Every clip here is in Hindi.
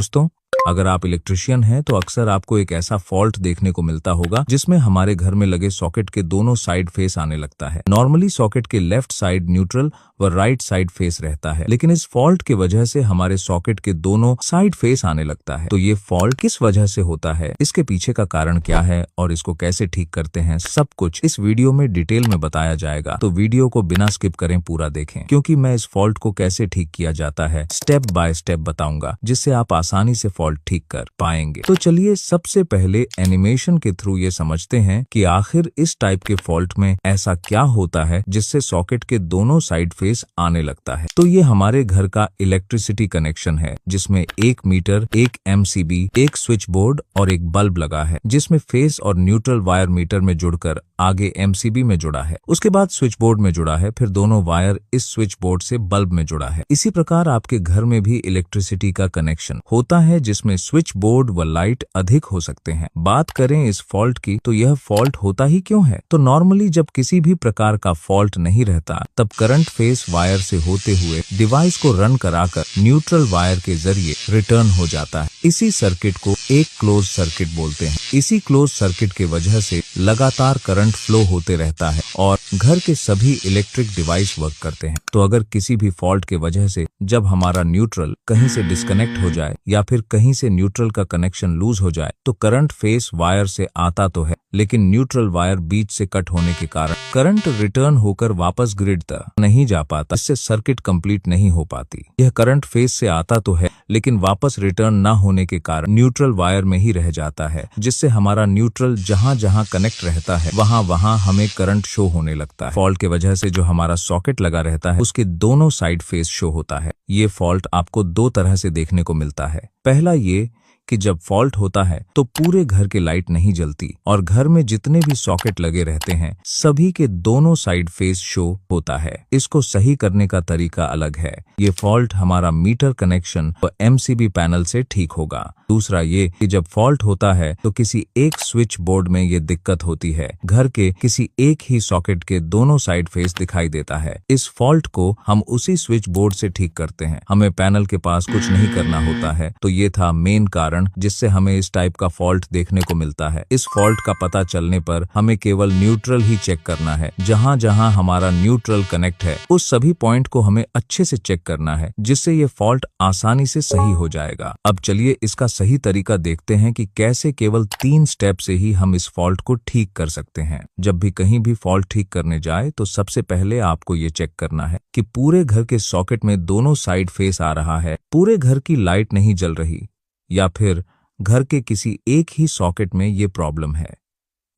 दोस्तों, अगर आप इलेक्ट्रिशियन हैं तो अक्सर आपको एक ऐसा फॉल्ट देखने को मिलता होगा जिसमें हमारे घर में लगे सॉकेट के दोनों साइड फेस आने लगता है। नॉर्मली सॉकेट के लेफ्ट साइड न्यूट्रल व राइट साइड फेस रहता है, लेकिन इस फॉल्ट की वजह से हमारे सॉकेट के दोनों साइड फेस आने लगता है। तो ये फॉल्ट किस वजह से होता है, इसके पीछे का कारण क्या है और इसको कैसे ठीक करते हैं, सब कुछ इस वीडियो में डिटेल में बताया जाएगा। तो वीडियो को बिना स्किप करें पूरा देखें, क्योंकि मैं इस फॉल्ट को कैसे ठीक किया जाता है स्टेप बाय स्टेप बताऊंगा, जिससे आप आसानी से फॉल्ट ठीक कर पाएंगे। तो चलिए सबसे पहले एनिमेशन के थ्रू ये समझते हैं कि आखिर इस टाइप के फॉल्ट में ऐसा क्या होता है जिससे सॉकेट के दोनों साइड फेस आने लगता है। तो ये हमारे घर का इलेक्ट्रिसिटी कनेक्शन है, जिसमें एक मीटर, एक एमसीबी, एक स्विच बोर्ड और एक बल्ब लगा है, जिसमें फेस और न्यूट्रल वायर मीटर में जुड़कर आगे एमसीबी में जुड़ा है, उसके बाद स्विच बोर्ड में जुड़ा है, फिर दोनों वायर इस स्विच बोर्ड से बल्ब में जुड़ा है। इसी प्रकार आपके घर में भी इलेक्ट्रिसिटी का कनेक्शन होता है, जिसमें स्विच बोर्ड व लाइट अधिक हो सकते हैं। बात करें इस फॉल्ट की, तो यह फॉल्ट होता ही क्यों है? तो नॉर्मली जब किसी भी प्रकार का फॉल्ट नहीं रहता, तब करंट फेस वायर से होते हुए डिवाइस को रन कराकर न्यूट्रल वायर के जरिए रिटर्न हो जाता है। इसी सर्किट को एक क्लोज सर्किट बोलते हैं। इसी क्लोज सर्किट के वजह से लगातार करंट फ्लो होते रहता है और घर के सभी इलेक्ट्रिक डिवाइस वर्क करते हैं। तो अगर किसी भी फॉल्ट के वजह से जब हमारा न्यूट्रल कहीं से डिस्कनेक्ट हो जाए या फिर कहीं से न्यूट्रल का कनेक्शन लूज हो जाए, तो करंट फेस वायर से आता तो है, लेकिन न्यूट्रल वायर बीच से कट होने के कारण करंट रिटर्न होकर वापस ग्रिड तक नहीं जा पाता। इससे सर्किट कंप्लीट नहीं हो पाती। यह करंट फेस से आता तो है, लेकिन वापस रिटर्न ना होने के कारण न्यूट्रल वायर में ही रह जाता है, जिससे हमारा न्यूट्रल जहां जहां कनेक्ट रहता है वहां वहां हमें करंट शो होने लगता है। फॉल्ट के वजह से जो हमारा सॉकेट लगा रहता है उसके दोनों साइड फेस शो होता है। ये फॉल्ट आपको दो तरह से देखने को मिलता है। पहला ये कि जब फॉल्ट होता है तो पूरे घर के लाइट नहीं जलती और घर में जितने भी सॉकेट लगे रहते हैं सभी के दोनों साइड फेस शो होता है। इसको सही करने का तरीका अलग है। ये फॉल्ट हमारा मीटर कनेक्शन व एमसीबी पैनल से ठीक होगा। दूसरा ये कि जब फॉल्ट होता है तो किसी एक स्विच बोर्ड में ये दिक्कत होती है। घर के किसी एक ही सॉकेट के दोनों साइड फेस दिखाई देता है। इस फॉल्ट को हम उसी स्विच बोर्ड से ठीक करते हैं। हमें पैनल के पास कुछ नहीं करना होता है। तो ये था मेन कारण जिससे हमें इस टाइप का फॉल्ट देखने को मिलता है। इस फॉल्ट का पता चलने पर हमें केवल न्यूट्रल ही चेक करना है। जहां जहां हमारा न्यूट्रल कनेक्ट है उस सभी पॉइंट को हमें अच्छे से चेक करना है, जिससे ये फॉल्ट आसानी से सही हो जाएगा। अब चलिए इसका सही तरीका देखते हैं कि कैसे केवल 3 स्टेप से ही हम इस फॉल्ट को ठीक कर सकते हैं। जब भी कहीं भी फॉल्ट ठीक करने जाए तो सबसे पहले आपको ये चेक करना है कि पूरे घर के सॉकेट में दोनों साइड फेस आ रहा है, पूरे घर की लाइट नहीं जल रही, या फिर घर के किसी एक ही सॉकेट में ये प्रॉब्लम है।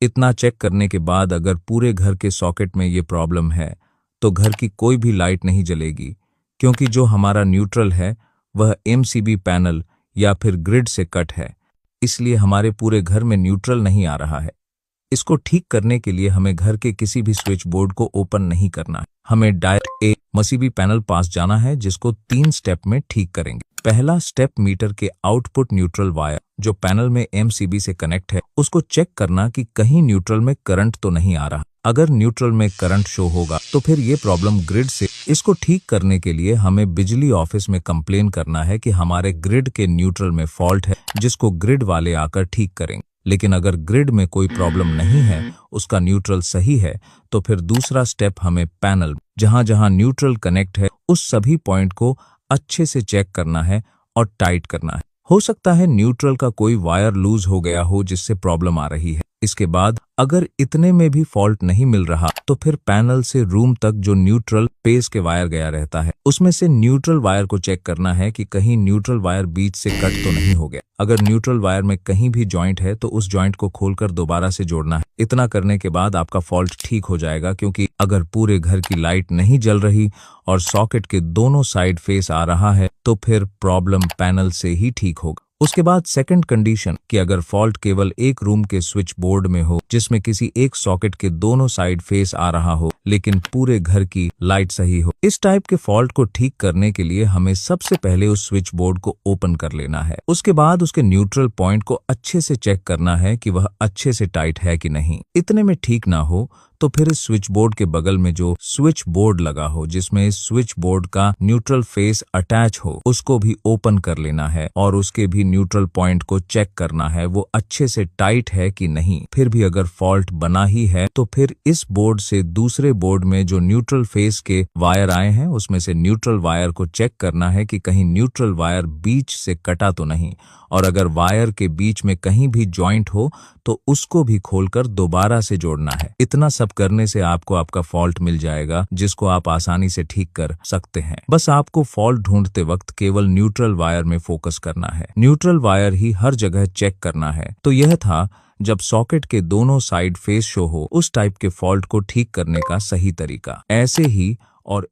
इतना चेक करने के बाद अगर पूरे घर के सॉकेट में ये प्रॉब्लम है तो घर की कोई भी लाइट नहीं जलेगी, क्योंकि जो हमारा न्यूट्रल है वह एमसीबी पैनल या फिर ग्रिड से कट है, इसलिए हमारे पूरे घर में न्यूट्रल नहीं आ रहा है। इसको ठीक करने के लिए हमें घर के किसी भी स्विच बोर्ड को ओपन नहीं करना है। हमें डायरेक्ट एमसीबी पैनल पास जाना है, जिसको 3 स्टेप में ठीक करेंगे। पहला स्टेप, मीटर के आउटपुट न्यूट्रल वायर जो पैनल में एमसीबी से कनेक्ट है उसको चेक करना कि कहीं न्यूट्रल में करंट तो नहीं आ रहा। अगर न्यूट्रल में करंट शो होगा तो फिर ये प्रॉब्लम ग्रिड से। इसको ठीक करने के लिए हमें बिजली ऑफिस में कंप्लेन करना है कि हमारे ग्रिड के न्यूट्रल में फॉल्ट है, जिसको ग्रिड वाले आकर ठीक करेंगे। लेकिन अगर ग्रिड में कोई प्रॉब्लम नहीं है, उसका न्यूट्रल सही है, तो फिर दूसरा स्टेप हमें पैनल जहां जहां न्यूट्रल कनेक्ट है उस सभी पॉइंट को अच्छे से चेक करना है और टाइट करना है। हो सकता है न्यूट्रल का कोई वायर लूज हो गया हो जिससे प्रॉब्लम आ रही है। इसके बाद अगर इतने में भी फॉल्ट नहीं मिल रहा तो फिर पैनल से रूम तक जो न्यूट्रल फेस के वायर गया रहता है उसमें से न्यूट्रल वायर को चेक करना है कि कहीं न्यूट्रल वायर बीच से कट तो नहीं हो गया। अगर न्यूट्रल वायर में कहीं भी जॉइंट है तो उस जॉइंट को खोलकर दोबारा से जोड़ना है। इतना करने के बाद आपका फॉल्ट ठीक हो जाएगा, क्योंकि अगर पूरे घर की लाइट नहीं जल रही और सॉकेट के दोनों साइड फेस आ रहा है तो फिर प्रॉब्लम पैनल से ही ठीक होगा। उसके बाद सेकंड कंडीशन कि अगर फॉल्ट केवल एक रूम के स्विच बोर्ड में हो, जिसमें किसी एक सॉकेट के दोनों साइड फेस आ रहा हो लेकिन पूरे घर की लाइट सही हो। इस टाइप के फॉल्ट को ठीक करने के लिए हमें सबसे पहले उस स्विच बोर्ड को ओपन कर लेना है। उसके बाद उसके न्यूट्रल पॉइंट को अच्छे से चेक करना है कि वह अच्छे से टाइट है कि नहीं। इतने में ठीक ना हो तो फिर इस स्विच बोर्ड के बगल में जो स्विच बोर्ड लगा हो, जिसमें इस स्विच बोर्ड का न्यूट्रल फेस अटैच हो, उसको भी ओपन कर लेना है और उसके भी न्यूट्रल पॉइंट को चेक करना है वो अच्छे से टाइट है कि नहीं। फिर भी अगर फॉल्ट बना ही है तो फिर इस बोर्ड से दूसरे बोर्ड में जो न्यूट्रल फेस के वायर आए हैं उसमें से न्यूट्रल वायर को चेक करना है कि कहीं न्यूट्रल वायर बीच से कटा तो नहीं, और अगर वायर के बीच में कहीं भी जॉइंट हो तो उसको भी खोलकर दोबारा से जोड़ना है। इतना सब करने से आपको आपका फॉल्ट मिल जाएगा जिसको आप आसानी से ठीक कर सकते हैं। बस आपको फॉल्ट ढूंढते वक्त केवल न्यूट्रल वायर में फोकस करना है, न्यूट्रल वायर ही हर जगह चेक करना है। तो यह था जब सॉकेट के दोनों साइड फेस शो हो उस टाइप के फॉल्ट को ठीक करने का सही तरीका। ऐसे ही और